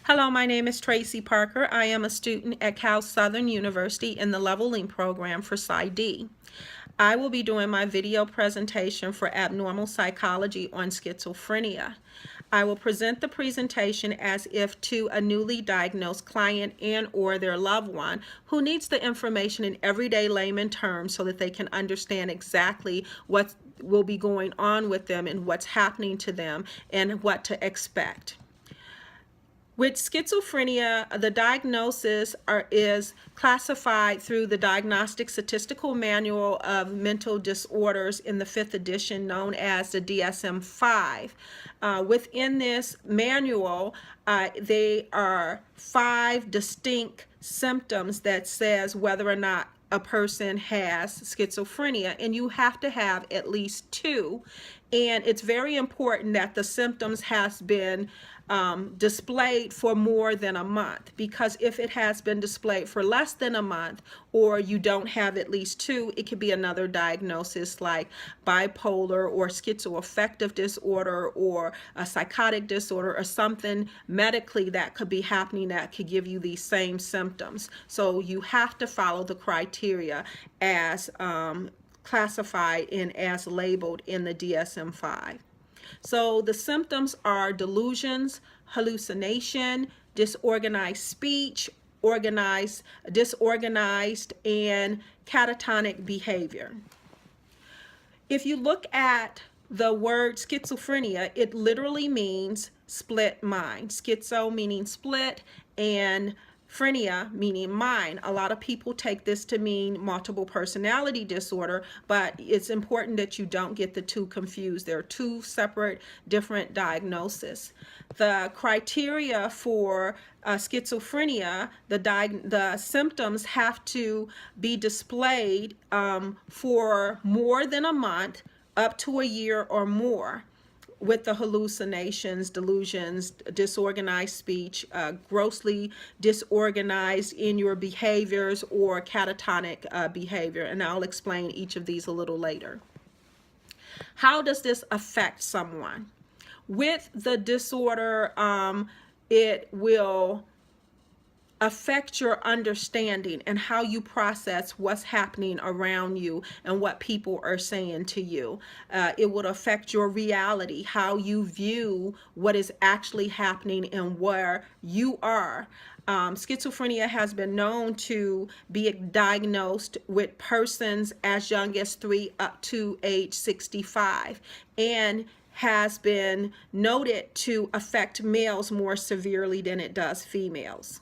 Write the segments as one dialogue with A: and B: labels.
A: Hello, my name is Tracey Parker. I am a student at Cal Southern University in the Leveling Program for PSYD. I will be doing my video presentation for abnormal psychology on schizophrenia. I will present the presentation as if to a newly diagnosed client and or their loved one who needs the information in everyday layman terms so that they can understand exactly what will be going on with them and what's happening to them and what to expect. With schizophrenia, the diagnosis is classified through the Diagnostic Statistical Manual of Mental Disorders in the 5th edition, known as the DSM-5. Within this manual, there are 5 distinct symptoms that says whether or not a person has schizophrenia, and you have to have at least 2. And it's very important that the symptoms has been displayed for more than a month, because if it has been displayed for less than a month or you don't have at least 2, it could be another diagnosis like bipolar or schizoaffective disorder or a psychotic disorder or something medically that could be happening that could give you these same symptoms. So you have to follow the criteria as classified and as labeled in the DSM-5. So the symptoms are delusions, hallucination, disorganized speech, disorganized, and catatonic behavior. If you look at the word schizophrenia, it literally means split mind. Schizo meaning split, and phrenia meaning mind. A lot of people take this to mean multiple personality disorder, but it's important that you don't get the 2 confused. There are 2 separate different diagnoses. The criteria for schizophrenia, the symptoms have to be displayed for more than a month, up to a year or more, with the hallucinations, delusions, disorganized speech, grossly disorganized in your behaviors, or catatonic behavior. And I'll explain each of these a little later. How does this affect someone? With the disorder, it will affect your understanding and how you process what's happening around you and what people are saying to you. It would affect your reality, how you view what is actually happening and where you are. Schizophrenia has been known to be diagnosed with persons as young as 3 up to age 65, and has been noted to affect males more severely than it does females.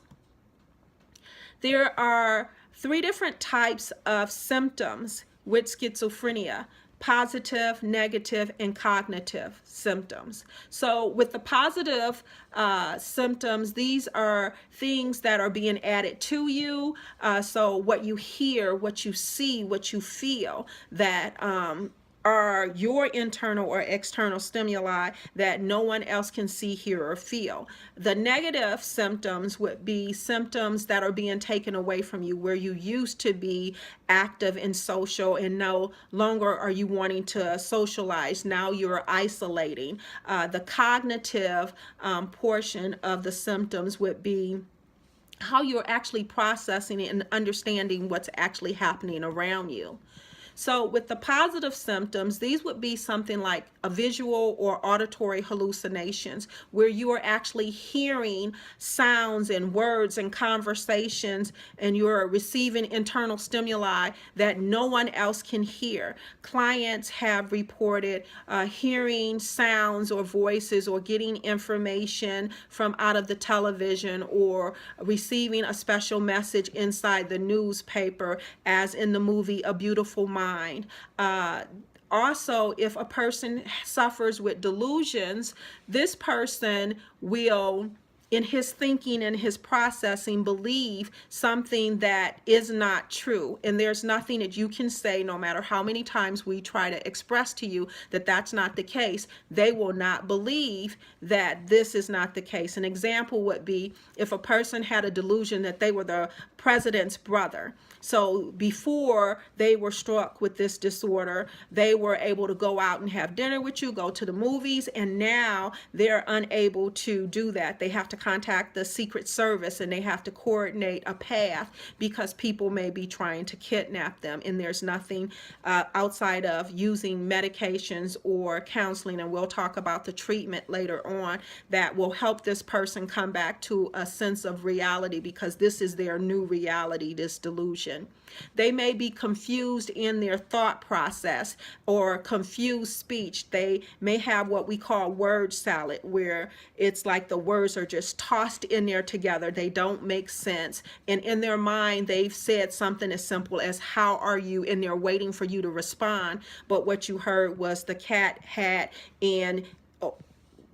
A: There are 3 different types of symptoms with schizophrenia: positive, negative, and cognitive symptoms. So with the positive symptoms, these are things that are being added to you. So what you hear, what you see, what you feel, that are your internal or external stimuli that no one else can see, hear, or feel. The negative symptoms would be symptoms that are being taken away from you, where you used to be active and social and no longer are you wanting to socialize. Now you're isolating. The cognitive portion of the symptoms would be how you're actually processing it and understanding what's actually happening around you. So with the positive symptoms, these would be something like a visual or auditory hallucinations, where you are actually hearing sounds and words and conversations, and you're receiving internal stimuli that no one else can hear. Clients have reported hearing sounds or voices or getting information from out of the television, or receiving a special message inside the newspaper, as in the movie A Beautiful Mind. Also, if a person suffers with delusions, this person will, in his thinking and his processing, believe something that is not true. And there's nothing that you can say, no matter how many times we try to express to you that that's not the case. They will not believe that this is not the case. An example would be if a person had a delusion that they were the president's brother. So before they were struck with this disorder, they were able to go out and have dinner with you, go to the movies, and now they're unable to do that. They have to contact the Secret Service, and they have to coordinate a path because people may be trying to kidnap them, and there's nothing outside of using medications or counseling, and we'll talk about the treatment later on, that will help this person come back to a sense of reality, because this is their new reality, this delusion. They may be confused in their thought process or confused speech. They may have what we call word salad, where it's like the words are just tossed in there together. They don't make sense. And in their mind, they've said something as simple as, "How are you?" And they're waiting for you to respond. But what you heard was the cat, hat, and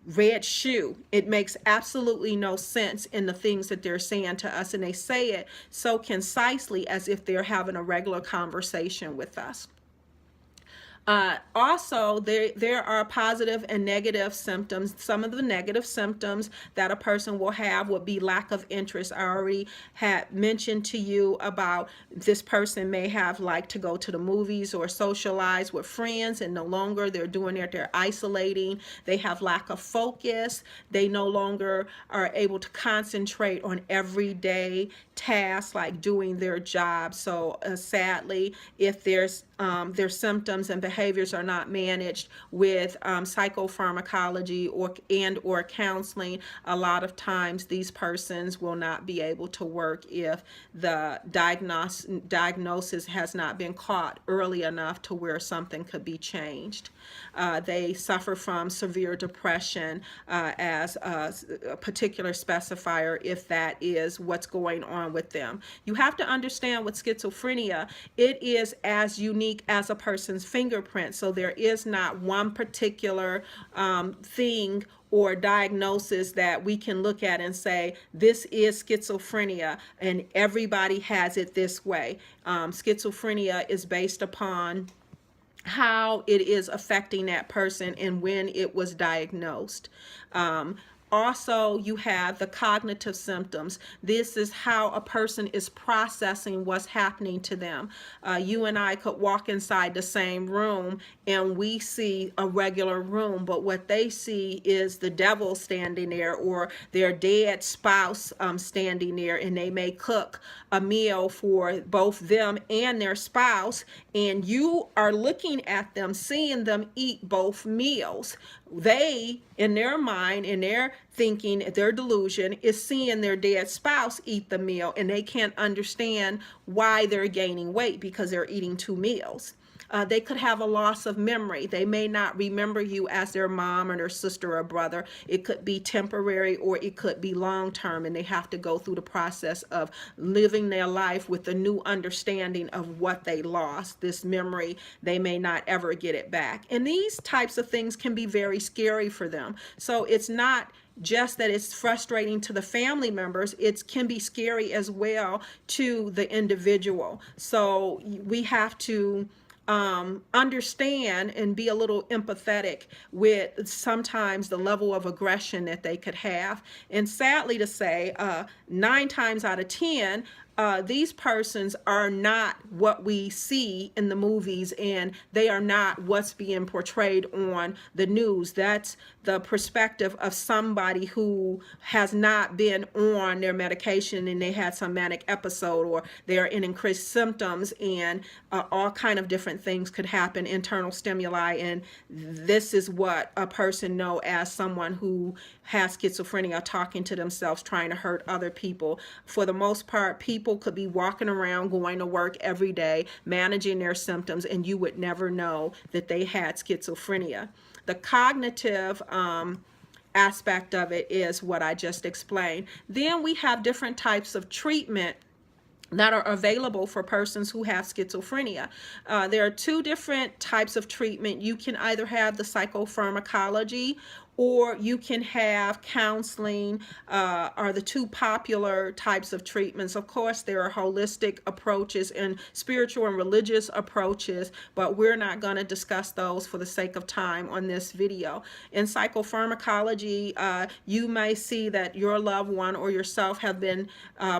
A: red shoe. It makes absolutely no sense in the things that they're saying to us, and they say it so concisely as if they're having a regular conversation with us. Also, there are positive and negative symptoms. Some of the negative symptoms that a person will have would be lack of interest. I already had mentioned to you about this person may have liked to go to the movies or socialize with friends, and no longer they're doing it. They're isolating. They have lack of focus. They no longer are able to concentrate on everyday tasks like doing their job. So sadly, if there's their symptoms and behaviors are not managed with psychopharmacology or counseling, a lot of times these persons will not be able to work if the diagnosis has not been caught early enough to where something could be changed. They suffer from severe depression as a particular specifier, if that is what's going on with them. You have to understand with schizophrenia, it is as unique as a person's fingerprint. So there is not one particular thing or diagnosis that we can look at and say, this is schizophrenia, and everybody has it this way. Schizophrenia is based upon how it is affecting that person and when it was diagnosed. Also, you have the cognitive symptoms. This is how a person is processing what's happening to them. You and I could walk inside the same room and we see a regular room, but what they see is the devil standing there, or their dead spouse standing there, and they may cook a meal for both them and their spouse, and you are looking at them, seeing them eat both meals. They, in their mind, in their thinking, their delusion, is seeing their dead spouse eat the meal, and they can't understand why they're gaining weight because they're eating two meals. They could have a loss of memory. They may not remember you as their mom or their sister or brother. It could be temporary or it could be long-term, and they have to go through the process of living their life with the new understanding of what they lost. This memory, they may not ever get it back. And these types of things can be very scary for them. So it's not just that it's frustrating to the family members, it can be scary as well to the individual. So we have to understand and be a little empathetic with sometimes the level of aggression that they could have. And sadly to say, 9 times out of 10, these persons are not what we see in the movies, and they are not what's being portrayed on the news. That's the perspective of somebody who has not been on their medication and they had some manic episode, or they're in increased symptoms, and all kind of different things could happen, internal stimuli, and this is what a person know as someone who has schizophrenia, talking to themselves, trying to hurt other people. For the most part, people could be walking around, going to work every day, managing their symptoms, and you would never know that they had schizophrenia. The cognitive aspect of it is what I just explained. Then we have different types of treatment that are available for persons who have schizophrenia. There are 2 different types of treatment. You can either have the psychopharmacology, or you can have counseling, are the 2 popular types of treatments. Of course, there are holistic approaches and spiritual and religious approaches, but we're not going to discuss those for the sake of time on this video. In psychopharmacology, you may see that your loved one or yourself have been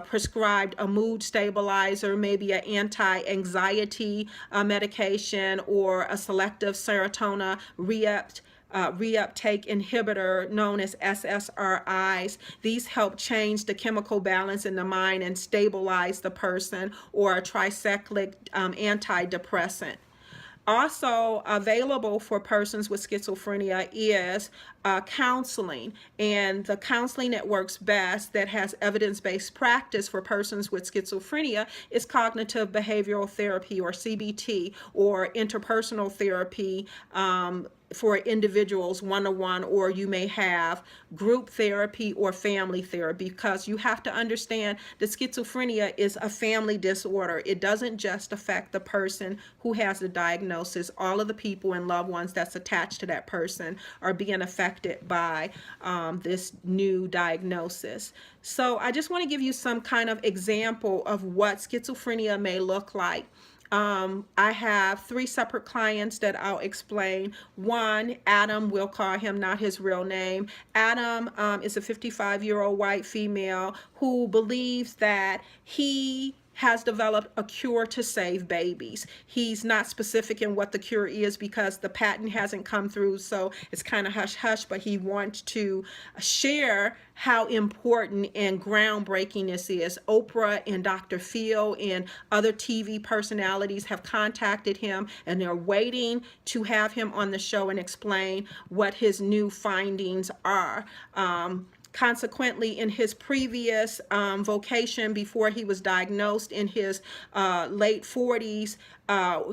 A: prescribed a mood stabilizer, maybe an anti-anxiety medication, or a selective serotonin reuptake inhibitor known as SSRIs. These help change the chemical balance in the mind and stabilize the person, or a tricyclic antidepressant. Also available for persons with schizophrenia is counseling, and the counseling that works best, that has evidence-based practice for persons with schizophrenia, is cognitive behavioral therapy, or CBT, or interpersonal therapy for individuals one-on-one, or you may have group therapy or family therapy, because you have to understand that schizophrenia is a family disorder. It doesn't just affect the person who has the diagnosis. All of the people and loved ones that's attached to that person are being affected by this new diagnosis. So I just want to give you some kind of example of what schizophrenia may look like. I have 3 separate clients that I'll explain. One, Adam, we'll call him, not his real name. Adam is a 55-year-old white female who believes that he has developed a cure to save babies. He's not specific in what the cure is because the patent hasn't come through, so it's kind of hush-hush, but he wants to share how important and groundbreaking this is. Oprah and Dr. Phil and other TV personalities have contacted him, and they're waiting to have him on the show and explain what his new findings are. Consequently, in his previous vocation, before he was diagnosed in his late 40s,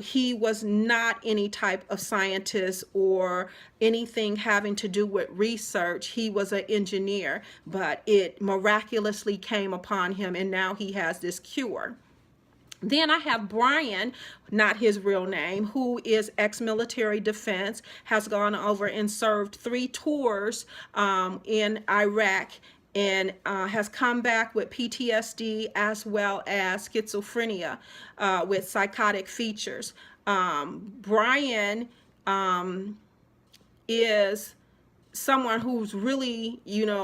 A: he was not any type of scientist or anything having to do with research. He was an engineer, but it miraculously came upon him, and now he has this cure. Then I have Brian, not his real name, who is ex-military defense, has gone over and served 3 tours in Iraq, and has come back with PTSD as well as schizophrenia with psychotic features. Brian is someone who's really,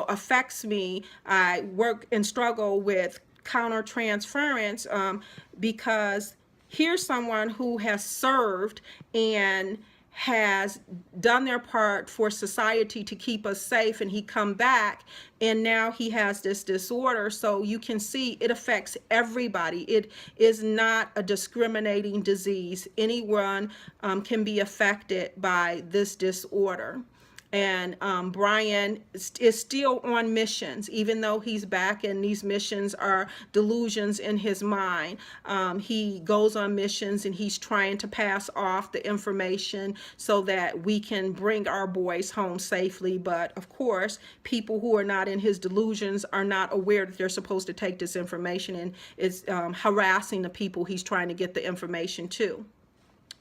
A: affects me. I work and struggle with countertransference because here's someone who has served and has done their part for society to keep us safe, and he come back and now he has this disorder. So you can see it affects everybody. It is not a discriminating disease. Anyone can be affected by this disorder. And Brian is still on missions, even though he's back, and these missions are delusions in his mind. He goes on missions and he's trying to pass off the information so that we can bring our boys home safely. But of course, people who are not in his delusions are not aware that they're supposed to take this information, and is harassing the people he's trying to get the information to.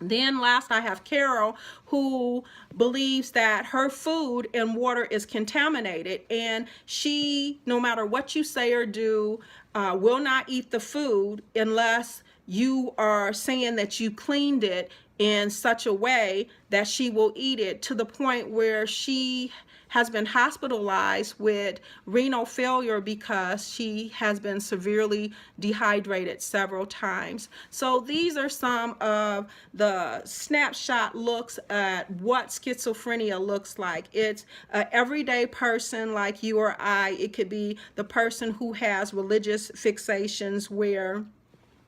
A: Then last, I have Carol, who believes that her food and water is contaminated, and she, no matter what you say or do, will not eat the food unless you are saying that you cleaned it in such a way that she will eat it, to the point where she has been hospitalized with renal failure because she has been severely dehydrated several times. So these are some of the snapshot looks at what schizophrenia looks like. It's an everyday person like you or I. It could be the person who has religious fixations where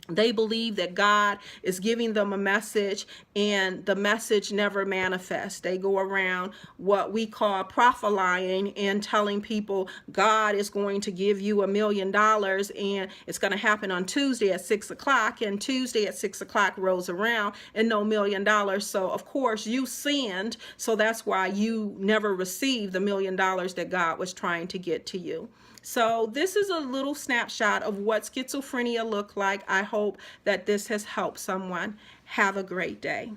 A: they believe that God is giving them a message, and the message never manifests. They go around what we call prophesying and telling people God is going to give you $1 million, and it's going to happen on Tuesday at 6 o'clock, and Tuesday at 6 o'clock rolls around and no $1 million. So of course you sinned, so that's why you never received the $1 million that God was trying to get to you. So this is a little snapshot of what schizophrenia look like. I hope that this has helped someone. Have a great day.